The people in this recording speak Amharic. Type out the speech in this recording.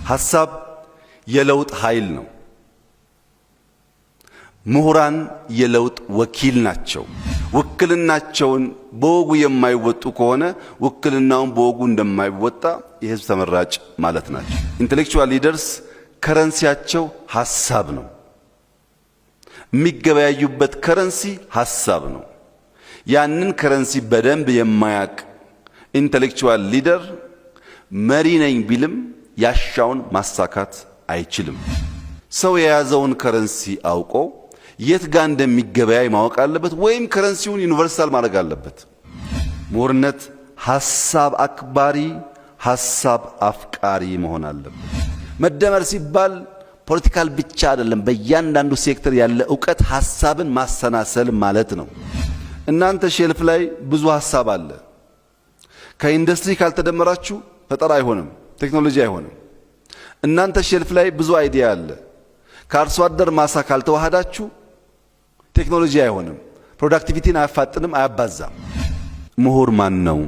ሐሳብ የለውጥ ኃይል ነው። ምሁራን የለውጥ ወኪል ናቸው። ውክልናቸውን በወጉ የማይወጡ ከሆነ ውክልናውን በወጉ እንደማይወጣ የህዝብ ተመራጭ ማለት ናቸው። ኢንተሌክቹዋል ሊደርስ ከረንሲያቸው ሐሳብ ነው። የሚገበያዩበት ከረንሲ ሐሳብ ነው። ያንን ከረንሲ በደንብ የማያቅ ኢንተሌክቹዋል ሊደር መሪ ነኝ ቢልም ያሻውን ማሳካት አይችልም። ሰው የያዘውን ከረንሲ አውቆ የት ጋር እንደሚገበያይ ማወቅ አለበት፣ ወይም ከረንሲውን ዩኒቨርሳል ማድረግ አለበት። ምሁርነት ሐሳብ አክባሪ፣ ሐሳብ አፍቃሪ መሆን አለበት። መደመር ሲባል ፖለቲካል ብቻ አይደለም። በእያንዳንዱ ሴክተር ያለ ዕውቀት ሐሳብን ማሰናሰል ማለት ነው። እናንተ ሼልፍ ላይ ብዙ ሐሳብ አለ። ከኢንዱስትሪ ካልተደመራችሁ ፈጠራ አይሆንም፣ ቴክኖሎጂ አይሆንም። እናንተ ሼልፍ ላይ ብዙ አይዲያ አለ። ከአርሶ አደር ማሳ ካልተዋሃዳችሁ ቴክኖሎጂ አይሆንም፣ ፕሮዳክቲቪቲን አያፋጥንም፣ አያባዛም። ምሁር ማን ነው?